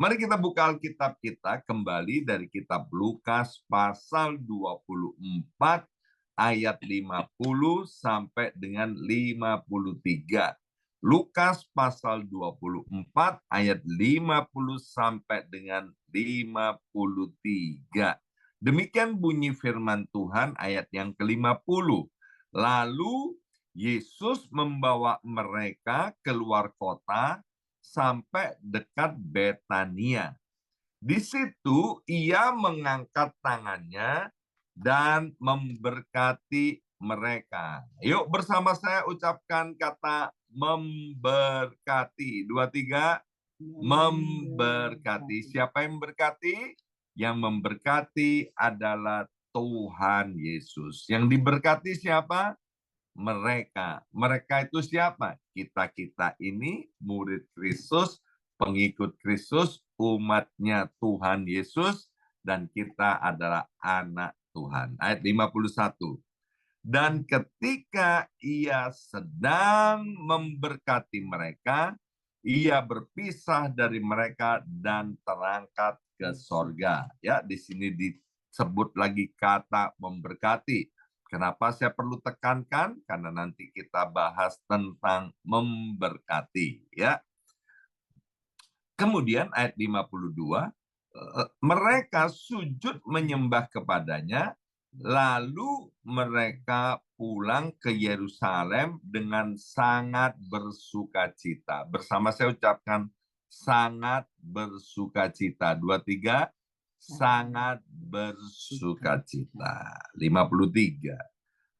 Mari kita buka Alkitab kita kembali dari kitab Lukas pasal 24 ayat 50 sampai dengan 53. Lukas pasal 24 ayat 50 sampai dengan 53. Demikian bunyi firman Tuhan ayat yang ke-50. Lalu Yesus membawa mereka keluar kota sampai dekat Betania. Di situ ia mengangkat tangannya dan memberkati mereka. Yuk bersama saya ucapkan kata memberkati. 2, 3. Memberkati. Siapa yang memberkati? Yang memberkati adalah Tuhan Yesus. Yang diberkati siapa? Mereka. Mereka itu siapa? Kita-kita ini murid Kristus, pengikut Kristus, umatnya Tuhan Yesus, dan kita adalah anak Tuhan. Ayat 51. Dan ketika ia sedang memberkati mereka, ia berpisah dari mereka dan terangkat ke sorga. Ya, di sini disebut lagi kata memberkati. Kenapa saya perlu tekankan? Karena nanti kita bahas tentang memberkati. Ya. Kemudian ayat 52, mereka sujud menyembah kepadanya, lalu mereka pulang ke Yerusalem dengan sangat bersukacita. Bersama saya ucapkan sangat bersukacita. 2, 3, sangat bersukacita. 53.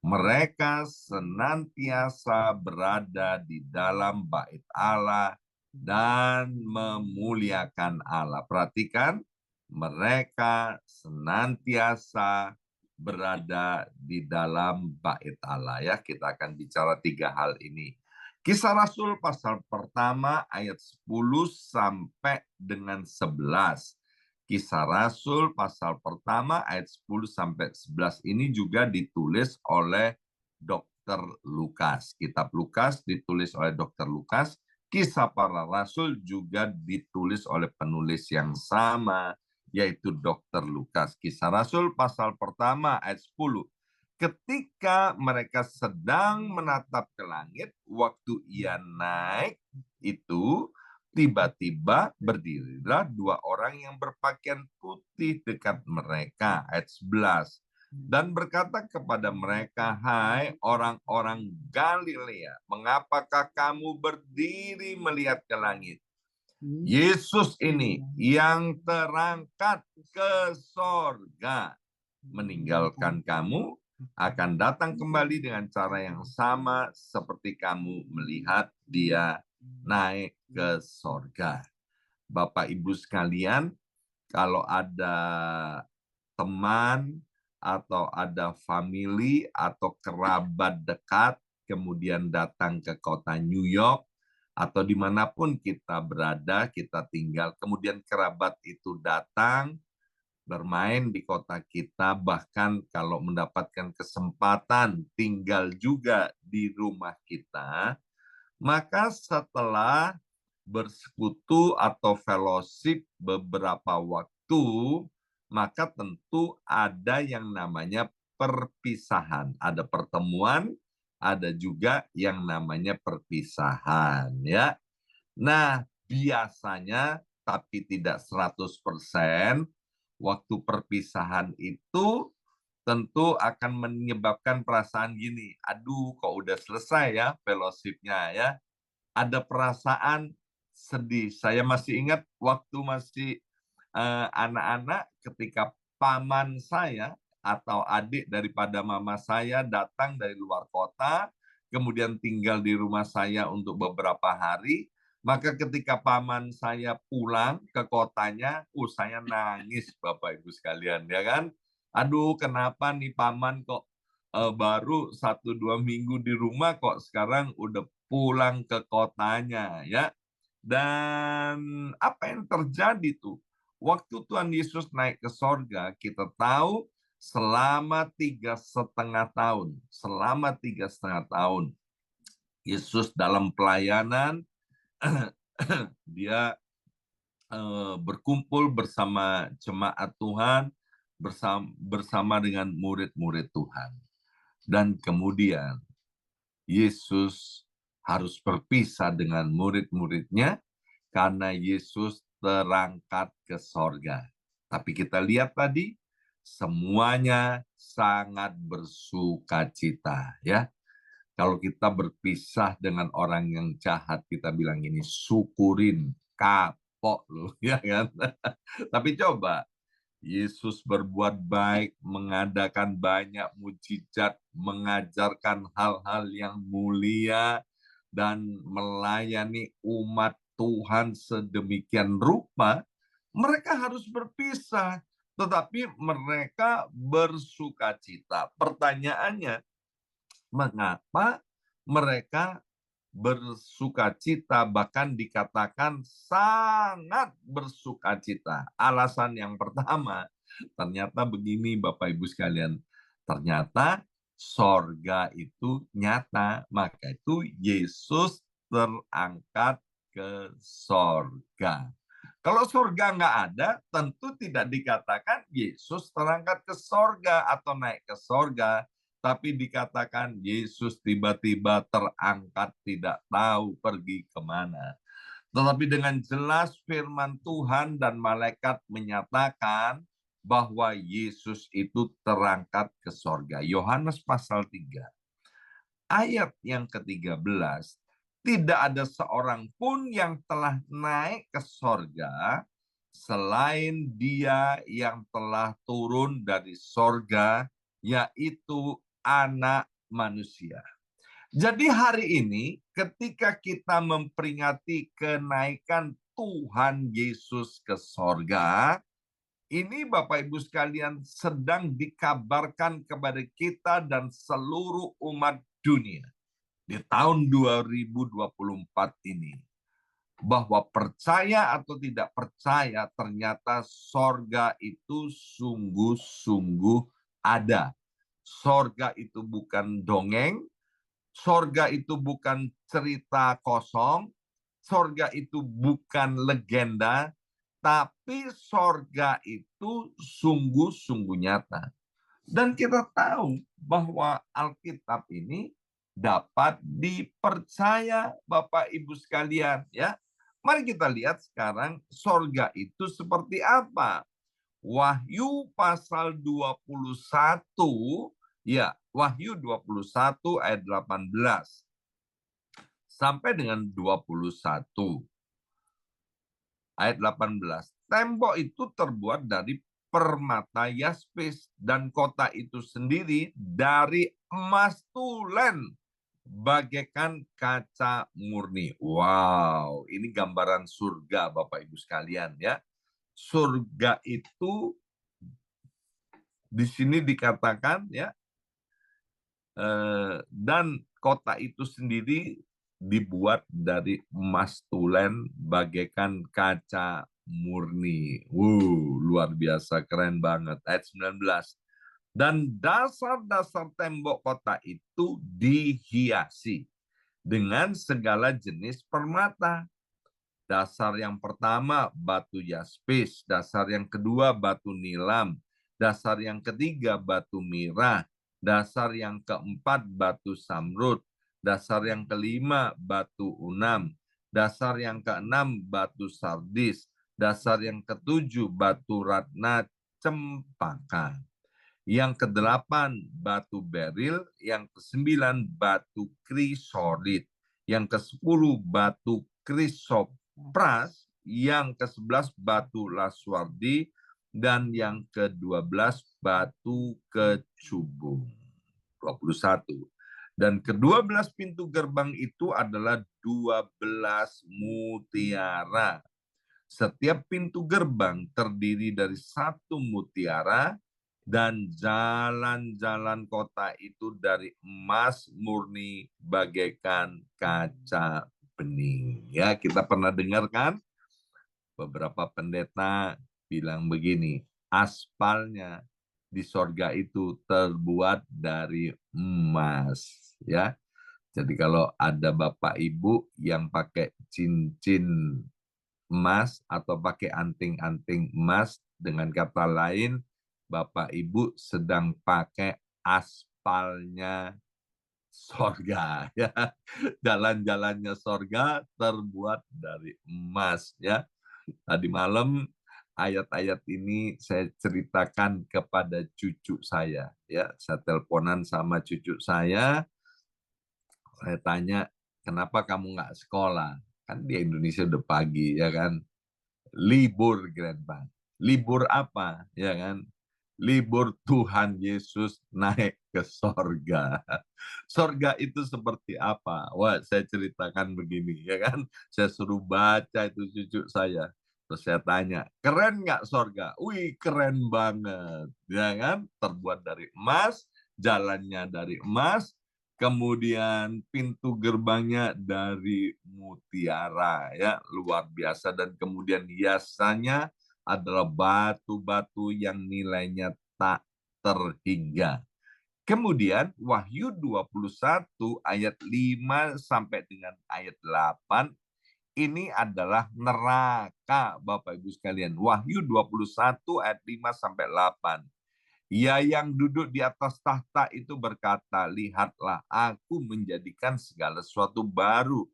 Mereka senantiasa berada di dalam bait Allah dan memuliakan Allah. Perhatikan, mereka senantiasa berada di dalam bait Allah. Ya, kita akan bicara 3 hal ini. Kisah Rasul pasal pertama ayat 10 sampai dengan 11. Kisah Rasul pasal pertama ayat 10 sampai 11 ini juga ditulis oleh Dr. Lukas. Kitab Lukas ditulis oleh Dr. Lukas. Kisah para Rasul juga ditulis oleh penulis yang sama, yaitu Dr. Lukas. Kisah Rasul pasal pertama ayat 10. Ketika mereka sedang menatap ke langit, waktu ia naik itu, tiba-tiba berdirilah 2 orang yang berpakaian putih dekat mereka. Ayat 11. Dan berkata kepada mereka, hai orang-orang Galilea, mengapakah kamu berdiri melihat ke langit? Yesus ini yang terangkat ke sorga meninggalkan kamu akan datang kembali dengan cara yang sama seperti kamu melihat dia naik ke sorga. Bapak Ibu sekalian, kalau ada teman atau ada family atau kerabat dekat kemudian datang ke kota New York atau dimanapun kita berada, kita tinggal, kemudian kerabat itu datang bermain di kota kita, bahkan kalau mendapatkan kesempatan tinggal juga di rumah kita, maka setelah bersekutu atau fellowship beberapa waktu, maka tentu ada yang namanya perpisahan. Ada pertemuan, ada juga yang namanya perpisahan. Ya. Nah, biasanya, tapi tidak 100%, waktu perpisahan itu tentu akan menyebabkan perasaan gini, aduh kok udah selesai ya fellowship-nya ya. Ada perasaan sedih. Saya masih ingat waktu masih anak-anak ketika paman saya atau adik daripada mama saya datang dari luar kota, kemudian tinggal di rumah saya untuk beberapa hari, maka ketika paman saya pulang ke kotanya, saya nangis Bapak Ibu sekalian, ya kan? Aduh, kenapa nih paman kok baru 1-2 minggu di rumah kok sekarang udah pulang ke kotanya, ya. Dan apa yang terjadi tuh? Waktu Tuhan Yesus naik ke sorga, kita tahu selama 3,5 tahun. Selama 3,5 tahun. Yesus dalam pelayanan, dia berkumpul bersama jemaat Tuhan, bersama dengan murid-murid Tuhan. Dan kemudian Yesus harus berpisah dengan murid-muridnya karena Yesus terangkat ke sorga. Tapi kita lihat tadi, semuanya sangat bersukacita, ya. Kalau kita berpisah dengan orang yang jahat, kita bilang ini syukurin, kapok loh, ya kan? Tapi coba Yesus berbuat baik, mengadakan banyak mujizat, mengajarkan hal-hal yang mulia, dan melayani umat Tuhan sedemikian rupa, mereka harus berpisah, tetapi mereka bersukacita. Pertanyaannya, mengapa mereka bersukacita, bahkan dikatakan sangat bersukacita? Alasan yang pertama, ternyata begini Bapak Ibu sekalian, ternyata sorga itu nyata, maka itu Yesus terangkat ke sorga. Kalau sorga nggak ada, tentu tidak dikatakan Yesus terangkat ke sorga atau naik ke sorga, tapi dikatakan Yesus tiba-tiba terangkat, tidak tahu pergi kemana. Tetapi dengan jelas firman Tuhan dan malaikat menyatakan bahwa Yesus itu terangkat ke sorga. Yohanes pasal 3, ayat yang ke-13, tidak ada seorang pun yang telah naik ke sorga selain Dia yang telah turun dari sorga, yaitu Anak Manusia. Jadi hari ini ketika kita memperingati kenaikan Tuhan Yesus ke sorga, ini Bapak Ibu sekalian sedang dikabarkan kepada kita dan seluruh umat dunia di tahun 2024 ini, bahwa percaya atau tidak percaya, ternyata sorga itu sungguh-sungguh ada. Sorga itu bukan dongeng, sorga itu bukan cerita kosong, sorga itu bukan legenda, tapi sorga itu sungguh-sungguh nyata. Dan kita tahu bahwa Alkitab ini dapat dipercaya Bapak Ibu sekalian, ya. Mari kita lihat sekarang sorga itu seperti apa. Wahyu pasal 21, ya, Wahyu 21 ayat 18 sampai dengan 21 ayat 18. Tembok itu terbuat dari permata yaspis dan kota itu sendiri dari emas tulen bagaikan kaca murni. Wow, ini gambaran surga Bapak Ibu sekalian, ya. Surga itu di sini dikatakan, ya, dan kota itu sendiri dibuat dari emas tulen bagaikan kaca murni. Luar biasa, keren banget. Ayat 19. Dan dasar-dasar tembok kota itu dihiasi dengan segala jenis permata. Dasar yang pertama batu yaspis, dasar yang kedua batu nilam, dasar yang ketiga batu mirah, dasar yang keempat batu samrud, dasar yang kelima batu unam, dasar yang keenam batu sardis, dasar yang ketujuh batu ratna cempaka, yang kedelapan batu beril, yang kesembilan batu krisolit, yang kesepuluh batu krisopras, yang ke-11 batu laswardi, dan yang ke-12 batu kecubung. 21. Dan ke-12 pintu gerbang itu adalah 12 mutiara. Setiap pintu gerbang terdiri dari satu mutiara, dan jalan-jalan kota itu dari emas murni bagaikan kaca bening. Ya, kita pernah dengar kan? Beberapa pendeta bilang begini, aspalnya di sorga itu terbuat dari emas, ya. Jadi kalau ada Bapak Ibu yang pakai cincin emas atau pakai anting-anting emas. Dengan kata lain, Bapak Ibu sedang pakai aspalnya sorga, ya. Jalan-jalannya sorga terbuat dari emas, ya. Tadi malam ayat-ayat ini saya ceritakan kepada cucu saya, ya. Saya teleponan sama cucu saya tanya, kenapa kamu nggak sekolah? Kan di Indonesia udah pagi, ya kan? Libur, Grandpa. Libur apa, ya kan? Libur Tuhan Yesus naik ke sorga. Sorga itu seperti apa? Wah, saya ceritakan begini, ya kan? Saya suruh baca itu cucu saya. Terus saya tanya, keren nggak sorga? Wih, keren banget. Ya kan? Terbuat dari emas, jalannya dari emas, kemudian pintu gerbangnya dari mutiara, ya, luar biasa. Dan kemudian hiasannya adalah batu-batu yang nilainya tak terhingga. Kemudian Wahyu 21 ayat 5 sampai dengan ayat 8 ini adalah neraka, Bapak Ibu sekalian. Wahyu 21 ayat 5 sampai 8. Ia yang duduk di atas tahta itu berkata, lihatlah aku menjadikan segala sesuatu baru.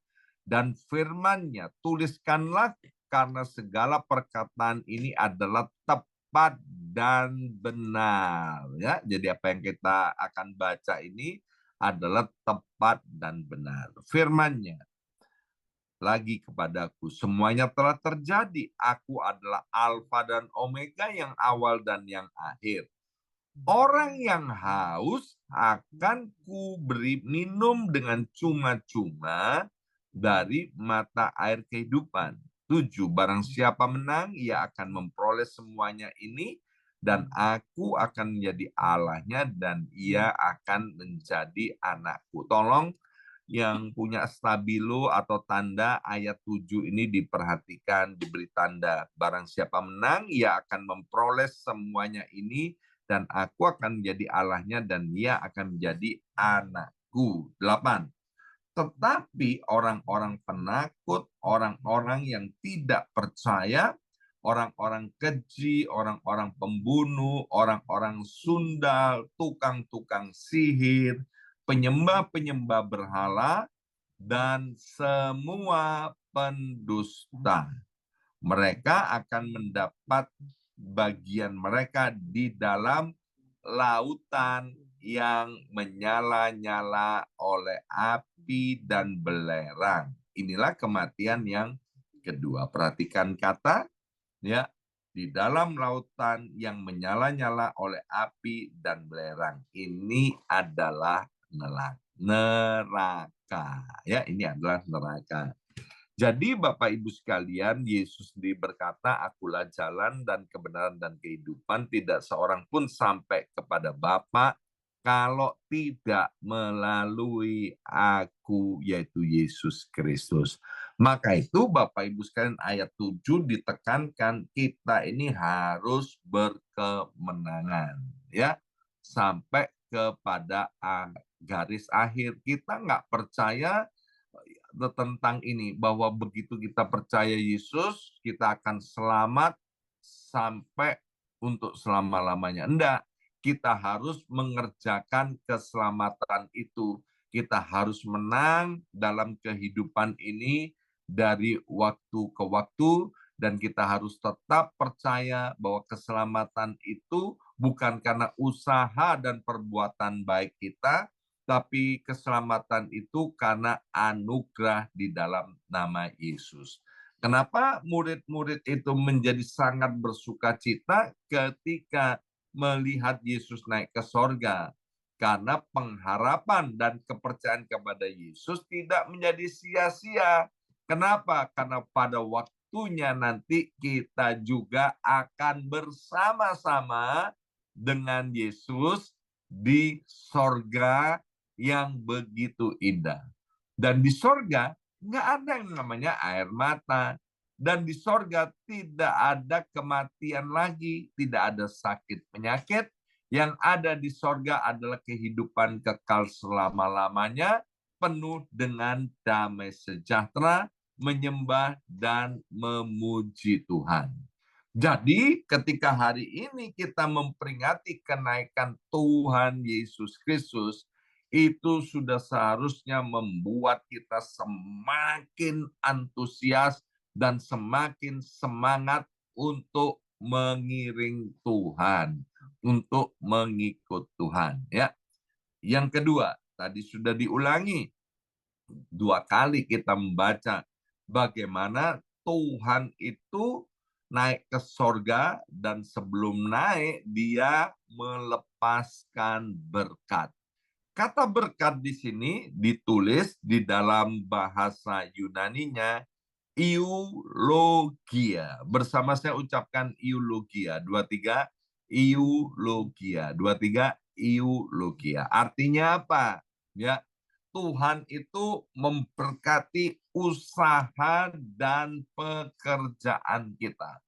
Dan firman-Nya, tuliskanlah karena segala perkataan ini adalah tepat dan benar. Ya, jadi apa yang kita akan baca ini adalah tepat dan benar. Firman-Nya lagi kepadaku, semuanya telah terjadi. Aku adalah Alfa dan Omega, yang awal dan yang akhir. Orang yang haus akan kuberi minum dengan cuma-cuma dari mata air kehidupan. 7. Barang siapa menang, ia akan memperoleh semuanya ini, dan aku akan menjadi Allahnya, dan ia akan menjadi anakku. Tolong yang punya stabilo atau tanda ayat 7 ini diperhatikan, diberi tanda. Barang siapa menang, ia akan memperoleh semuanya ini, dan aku akan menjadi Allahnya, dan ia akan menjadi anakku. 8. Tetapi orang-orang penakut, orang-orang yang tidak percaya, orang-orang keji, orang-orang pembunuh, orang-orang sundal, tukang-tukang sihir, penyembah-penyembah berhala, dan semua pendusta. Mereka akan mendapat bagian mereka di dalam lautan yang menyala-nyala oleh api dan belerang. Inilah kematian yang kedua. Perhatikan kata, ya, di dalam lautan yang menyala-nyala oleh api dan belerang. Ini adalah neraka. Ya, ini adalah neraka. Jadi Bapak Ibu sekalian, Yesus sendiri berkata, akulah jalan dan kebenaran dan kehidupan. Tidak seorang pun sampai kepada Bapa kalau tidak melalui aku, yaitu Yesus Kristus. Maka itu Bapak Ibu sekalian, ayat 7 ditekankan kita ini harus berkemenangan, ya, sampai kepada garis akhir. Kita nggak percaya tentang ini, bahwa begitu kita percaya Yesus, kita akan selamat sampai untuk selama-lamanya. Enggak, kita harus mengerjakan keselamatan itu. Kita harus menang dalam kehidupan ini dari waktu ke waktu, dan kita harus tetap percaya bahwa keselamatan itu bukan karena usaha dan perbuatan baik kita, tapi keselamatan itu karena anugerah di dalam nama Yesus. Kenapa murid-murid itu menjadi sangat bersuka cita ketika melihat Yesus naik ke sorga? Karena pengharapan dan kepercayaan kepada Yesus tidak menjadi sia-sia. Kenapa? Karena pada waktunya nanti kita juga akan bersama-sama dengan Yesus di sorga yang begitu indah. Dan di sorga nggak ada yang namanya air mata. Dan di sorga tidak ada kematian lagi, tidak ada sakit penyakit. Yang ada di sorga adalah kehidupan kekal selama-lamanya, penuh dengan damai sejahtera, menyembah dan memuji Tuhan. Jadi ketika hari ini kita memperingati kenaikan Tuhan Yesus Kristus, itu sudah seharusnya membuat kita semakin antusias dan semakin semangat untuk mengiring Tuhan, untuk mengikut Tuhan. Ya, yang kedua, tadi sudah diulangi 2 kali kita membaca bagaimana Tuhan itu naik ke sorga dan sebelum naik dia melepaskan berkat. Kata berkat di sini ditulis di dalam bahasa Yunaninya eulogia. Bersama saya ucapkan eulogia. 2, 3 eulogia. 2, 3 eulogia. Artinya apa? Ya, Tuhan itu memberkati usaha dan pekerjaan kita.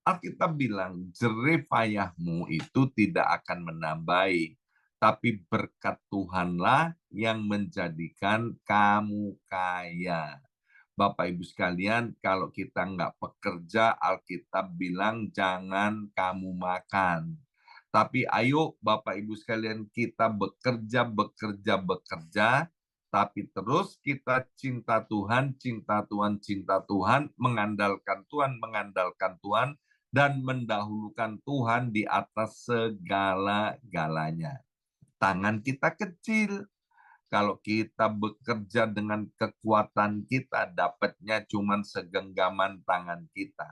Alkitab bilang, jerih payahmu itu tidak akan menambahi, tapi berkat Tuhanlah yang menjadikan kamu kaya. Bapak Ibu sekalian, kalau kita nggak bekerja, Alkitab bilang jangan kamu makan. Tapi ayo Bapak Ibu sekalian, kita bekerja, bekerja, bekerja, tapi terus kita cinta Tuhan, cinta Tuhan, cinta Tuhan, mengandalkan Tuhan, dan mendahulukan Tuhan di atas segala-galanya. Tangan kita kecil. Kalau kita bekerja dengan kekuatan kita, dapatnya cuma segenggaman tangan kita.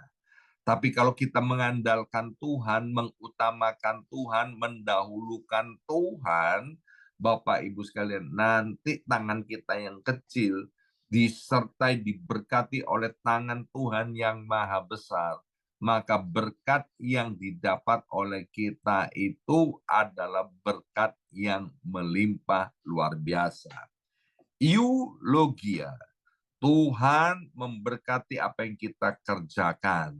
Tapi kalau kita mengandalkan Tuhan, mengutamakan Tuhan, mendahulukan Tuhan, Bapak Ibu sekalian, nanti tangan kita yang kecil disertai diberkati oleh tangan Tuhan yang maha besar. Maka berkat yang didapat oleh kita itu adalah berkat yang melimpah luar biasa. Eulogia, Tuhan memberkati apa yang kita kerjakan.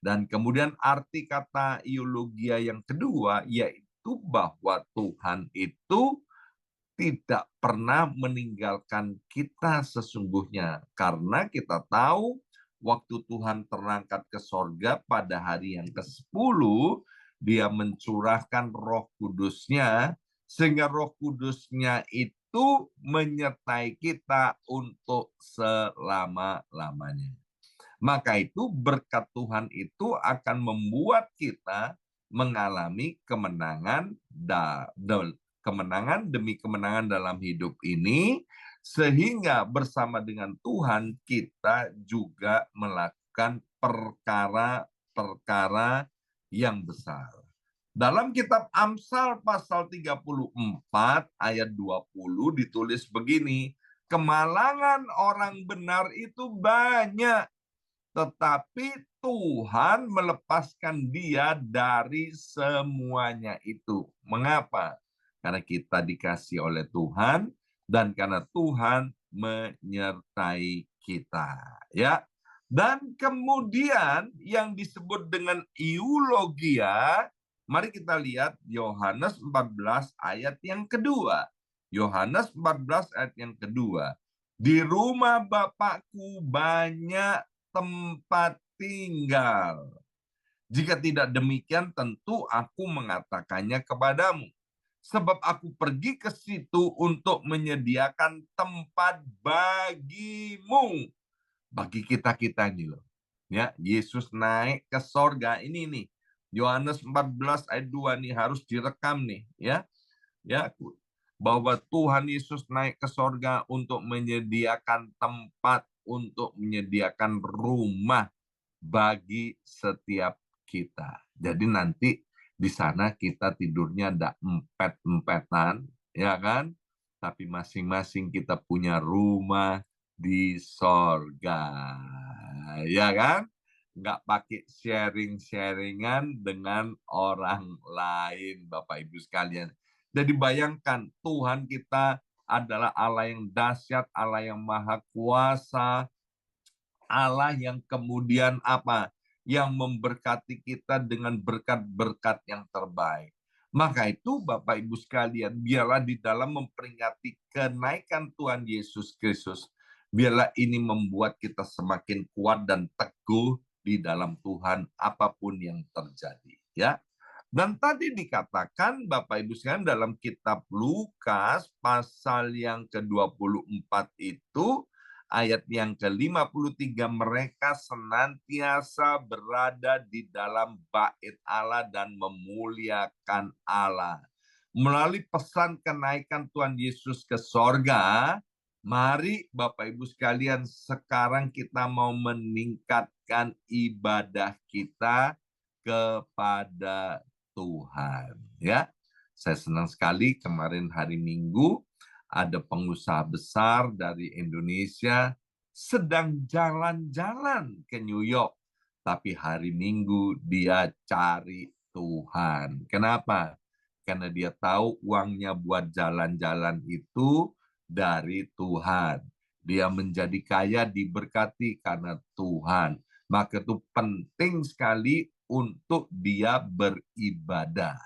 Dan kemudian arti kata eulogia yang kedua, yaitu bahwa Tuhan itu tidak pernah meninggalkan kita sesungguhnya. Karena kita tahu waktu Tuhan terangkat ke sorga pada hari yang ke-10, dia mencurahkan Roh Kudusnya, sehingga Roh Kudusnya itu menyertai kita untuk selama-lamanya. Maka itu berkat Tuhan itu akan membuat kita mengalami kemenangan demi kemenangan dalam hidup ini, sehingga bersama dengan Tuhan kita juga melakukan perkara-perkara yang besar. Dalam kitab Amsal pasal 34 ayat 20 ditulis begini, kemalangan orang benar itu banyak, tetapi Tuhan melepaskan dia dari semuanya itu. Mengapa? Karena kita dikasih oleh Tuhan dan karena Tuhan menyertai kita. Ya. Dan kemudian yang disebut dengan eulogia, mari kita lihat Yohanes 14 ayat yang kedua. Yohanes 14 ayat yang kedua. Di rumah Bapakku banyak tempat tinggal. Jika tidak demikian, tentu aku mengatakannya kepadamu. Sebab aku pergi ke situ untuk menyediakan tempat bagimu. Bagi kita-kita ini loh. Ya, Yesus naik ke sorga ini nih. Yohanes 14 ayat 2 nih harus direkam nih, ya. Ya, bahwa Tuhan Yesus naik ke sorga untuk menyediakan tempat, untuk menyediakan rumah bagi setiap kita. Jadi nanti di sana kita tidurnya ada empet-empetan, ya kan? Tapi masing-masing kita punya rumah di sorga, ya kan? Nggak pakai sharing-sharingan dengan orang lain, Bapak Ibu sekalian. Jadi bayangkan Tuhan kita adalah Allah yang dahsyat, Allah yang maha kuasa, Allah yang kemudian apa? Yang memberkati kita dengan berkat-berkat yang terbaik. Maka itu Bapak Ibu sekalian, biarlah di dalam memperingati kenaikan Tuhan Yesus Kristus, Biarlah ini membuat kita semakin kuat dan teguh di dalam Tuhan apapun yang terjadi. Ya. Dan tadi dikatakan Bapak Ibu sekalian dalam kitab Lukas pasal yang ke-24 itu ayat yang ke-53, mereka senantiasa berada di dalam bait Allah dan memuliakan Allah. Melalui pesan kenaikan Tuhan Yesus ke sorga, mari Bapak Ibu sekalian sekarang kita mau meningkatkan ibadah kita kepada Tuhan, ya. Saya senang sekali kemarin hari Minggu ada pengusaha besar dari Indonesia sedang jalan-jalan ke New York, tapi hari Minggu dia cari Tuhan. Kenapa? Karena dia tahu uangnya buat jalan-jalan itu dari Tuhan. Dia menjadi kaya diberkati karena Tuhan. Maka itu penting sekali untuk dia beribadah.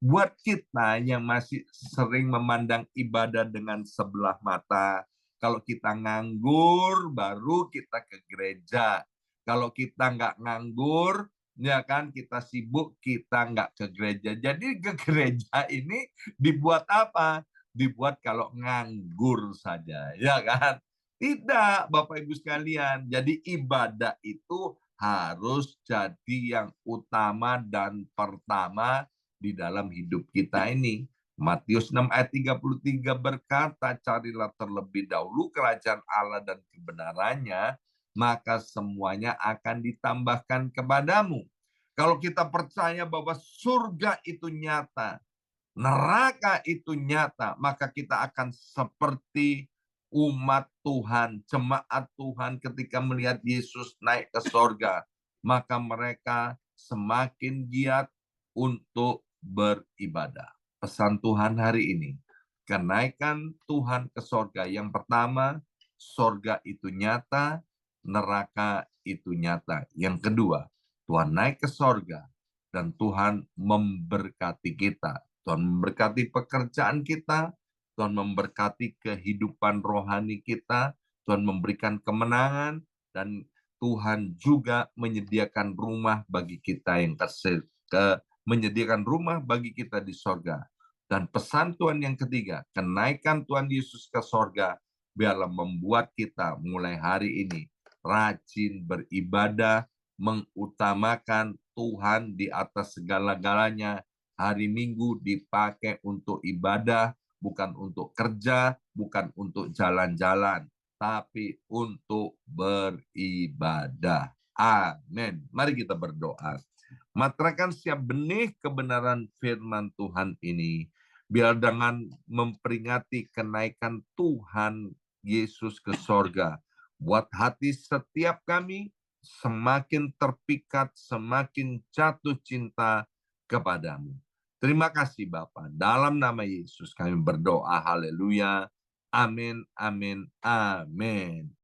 Buat kita yang masih sering memandang ibadah dengan sebelah mata, kalau kita nganggur baru kita ke gereja. Kalau kita nggak nganggur, ya kan, kita sibuk, kita nggak ke gereja. Jadi ke gereja ini dibuat apa? Dibuat kalau nganggur saja, ya kan? Tidak, Bapak Ibu sekalian. Jadi ibadah itu harus jadi yang utama dan pertama di dalam hidup kita ini. Matius 6 ayat 33 berkata, carilah terlebih dahulu kerajaan Allah dan kebenarannya, maka semuanya akan ditambahkan kepadamu. Kalau kita percaya bahwa surga itu nyata, neraka itu nyata, maka kita akan seperti umat Tuhan, jemaat Tuhan ketika melihat Yesus naik ke sorga. Maka mereka semakin giat untuk beribadah. Pesan Tuhan hari ini, kenaikan Tuhan ke sorga. Yang pertama, sorga itu nyata, neraka itu nyata. Yang kedua, Tuhan naik ke sorga dan Tuhan memberkati kita. Tuhan memberkati pekerjaan kita, Tuhan memberkati kehidupan rohani kita, Tuhan memberikan kemenangan, dan Tuhan juga menyediakan rumah bagi kita yang menyediakan rumah bagi kita di sorga. Dan pesan Tuhan yang ketiga, kenaikan Tuhan Yesus ke sorga, biarlah membuat kita mulai hari ini rajin beribadah, mengutamakan Tuhan di atas segala-galanya. Hari Minggu dipakai untuk ibadah, bukan untuk kerja, bukan untuk jalan-jalan, tapi untuk beribadah. Amin. Mari kita berdoa. Matrakan setiap benih kebenaran firman Tuhan ini, biar dengan memperingati kenaikan Tuhan Yesus ke sorga, buat hati setiap kami semakin terpikat, semakin jatuh cinta kepadamu. Terima kasih Bapa. Dalam nama Yesus kami berdoa. Haleluya. Amin, amin, amin.